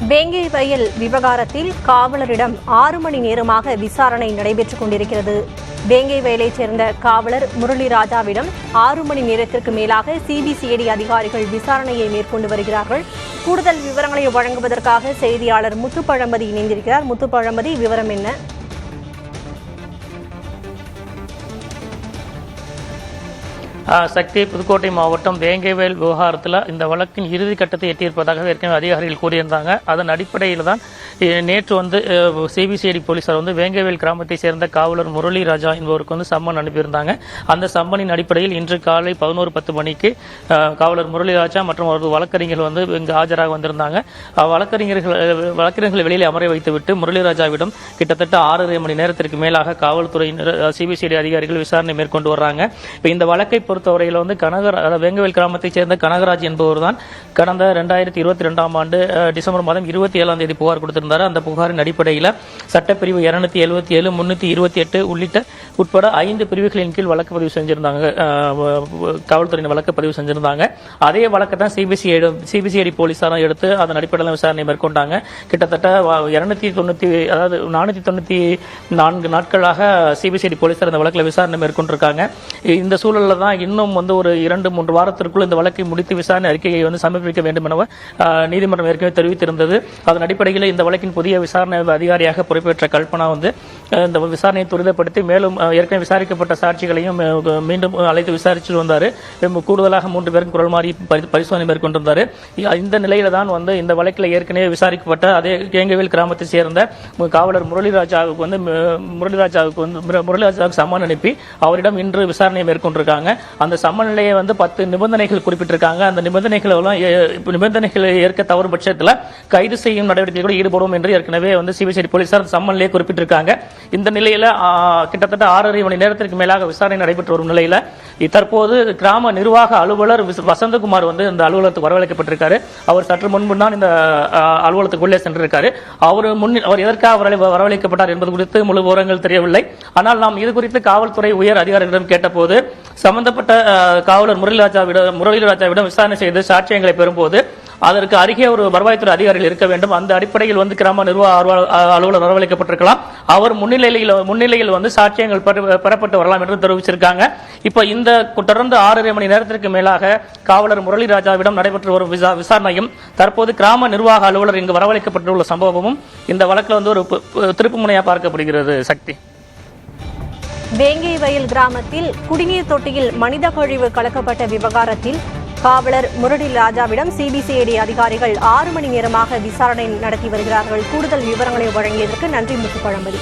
வேங்கை வயல் விவகாரத்தில் காவலரிடம் 6 மணி நேரமாக விசாரணை நடைபெற்றுக் கொண்டிருக்கிறது. வேங்கை வயலைச் சேர்ந்த காவலர் முரளி ராஜாவிடம் 6 மணி நேரத்திற்கு மேலாக சிபிசிஐடி அதிகாரிகள் விசாரணையை மேற்கொண்டு வருகிறார்கள். கூடுதல் விவரங்களை வழங்குவதற்காக செய்தியாளர் முத்துப்பழம்பதி இணைந்திருக்கிறார். முத்துப்பழம்பதி, விவரம் என்ன? சக்தி, புதுக்கோட்டை மாவட்டம் வேங்கைவயல் விவகாரத்தில் இந்த வழக்கின் இறுதி கட்டத்தை எட்டியிருப்பதாக ஏற்கனவே அதிகாரிகள் கூறியிருந்தாங்க. அதன் அடிப்படையில் தான் நேற்று சிபிசிஐடி போலீசார் வேங்கைவயல் கிராமத்தை சேர்ந்த காவலர் முரளி ராஜா என்பவருக்கு சம்மன் அனுப்பியிருந்தாங்க. அந்த சம்மனின் அடிப்படையில் இன்று காலை 11:10 மணிக்கு காவலர் முரளி ராஜா மற்றும் அவரது வழக்கறிஞர்கள் இங்கு ஆஜராக வந்திருந்தாங்க. வழக்கறிஞர்கள் வெளியில் அமர வைத்துவிட்டு முரளி ராஜாவிடம் கிட்டத்தட்ட 6.5 மணி நேரத்திற்கு மேலாக காவல்துறையினர் சிபிசிஐடி அதிகாரிகள் விசாரணை மேற்கொண்டு வர்றாங்க. இப்போ இந்த வழக்கை பொறுத்தவரையில் வேங்கவேல் கிராமத்தைச் சேர்ந்த கனகராஜ் என்பவர் தான் கடந்த 2022ஆம் ஆண்டு டிசம்பர் மாதம் 27ஆம் தேதி புகார் கொடுத்திருந்தார். அந்த புகாரின் அடிப்படையில் சட்டப்பிரிவு 277, 328 உட்பட 5 பிரிவுகளின் கீழ் வழக்கு பதிவு செஞ்சிருந்தாங்க. காவல்துறையின் வழக்கு பதிவு செஞ்சிருந்தாங்க. அதே வழக்கை தான் சிபிசிஐடி போலீசாரும் எடுத்து அதன் அடிப்படையில் விசாரணை மேற்கொண்டாங்க. கிட்டத்தட்ட 494 நாட்களாக சிபிசிஐடி போலீசார் இந்த வழக்கில் விசாரணை மேற்கொண்டிருக்காங்க. இந்த சூழலில் தான் இன்னும் ஒரு 2-3 வாரத்திற்குள் இந்த வழக்கை முடித்து விசாரணை அறிக்கையை சமர்ப்பிக்க வேண்டும் என நீதிமன்றம் ஏற்கனவே தெரிவித்திருந்தது. அதன் அடிப்படையில் இந்த வழக்கின் புதிய விசாரணை அதிகாரியாக பொறுப்பேற்ற கல்பனா இந்த விசாரணையை துரிதப்படுத்தி மேலும் ஏற்கனவே விசாரிக்கப்பட்ட சாட்சிகளையும் மீண்டும் அழைத்து விசாரிச்சு வந்தார். கூடுதலாக 3 பேரும் குரல் மாறி பரிசோதனை மேற்கொண்டிருந்தார். இந்த நிலையில தான் இந்த வழக்கில் ஏற்கனவே விசாரிக்கப்பட்ட அதே வேங்கைவேல் கிராமத்தை சேர்ந்த காவலர் முரளி ராஜாவுக்கு சம்மன் அனுப்பி அவரிடம் இன்று விசாரணையை மேற்கொண்டிருக்காங்க. அந்த சம்மன் நிலையை 10 நிபந்தனைகள் குறிப்பிட்டிருக்காங்க. அந்த நிபந்தனைகளை ஏற்க தவறும் பட்சத்தில் கைது செய்யும் நடவடிக்கைகள் ஈடுபடும் என்று ஏற்கனவே சிபிசிஐடி போலீசார் சம்மன்லேயே குறிப்பிட்டிருக்காங்க. இந்த நிலையில கிட்டத்தட்ட 6.5 மணி நேரத்திற்கு மேலாக விசாரணை நடைபெற்று வரும் நிலையில தற்போது கிராம நிர்வாக அலுவலர் வசந்தகுமார் இந்த அலுவலகத்துக்கு வரவழைக்கப்பட்டிருக்காரு. அவர் சற்று முன்பு தான் இந்த அலுவலகத்துக்குள்ளே சென்றிருக்காரு. அவர் எதற்காக வரவழைக்கப்பட்டார் என்பது குறித்து முழு விவரங்கள் தெரியவில்லை. ஆனால் நாம் இது குறித்து காவல்துறை உயர் அதிகாரிகளிடம் கேட்டபோது சம்பந்தப்பட்ட காவலர் முரளி ராஜாவிடம் விசாரணை செய்து சாட்சியங்களை பெறும்போது அதற்கு அருகே ஒரு வருவாய்த்துறை அதிகாரிகள் இருக்க வேண்டும். அந்த அடிப்படையில் கிராம நிர்வாக அலுவலர் வரவழைக்கப்பட்டிருக்கலாம். அவர் முன்னிலையில் சாட்சியங்கள் பெறப்பட்டு வரலாம் என்று தெரிவிச்சிருக்காங்க. இப்ப இந்த தொடர்ந்து 6.5 மணி நேரத்திற்கு மேலாக காவலர் முரளி ராஜாவிடம் நடைபெற்று வரும் விசாரணையும் தற்போது கிராம நிர்வாக அலுவலர் இங்கு வரவழைக்கப்பட்டுள்ள சம்பவமும் இந்த வழக்கில் ஒரு திருப்பு முனையா பார்க்கப்படுகிறது. சக்தி, வேங்கை வயல் கிராமத்தில் குடிநீர் தொட்டியில் மனித கழிவு கலக்கப்பட்ட விவகாரத்தில் காவலர் முரளி ராஜாவிடம் சிபிசிஐடி அதிகாரிகள் 6 மணி நேரமாக விசாரணை நடத்தி வருகிறார்கள். கூடுதல் விவரங்களை வழங்கியதற்கு நன்றி முத்துப்பழம்பதி.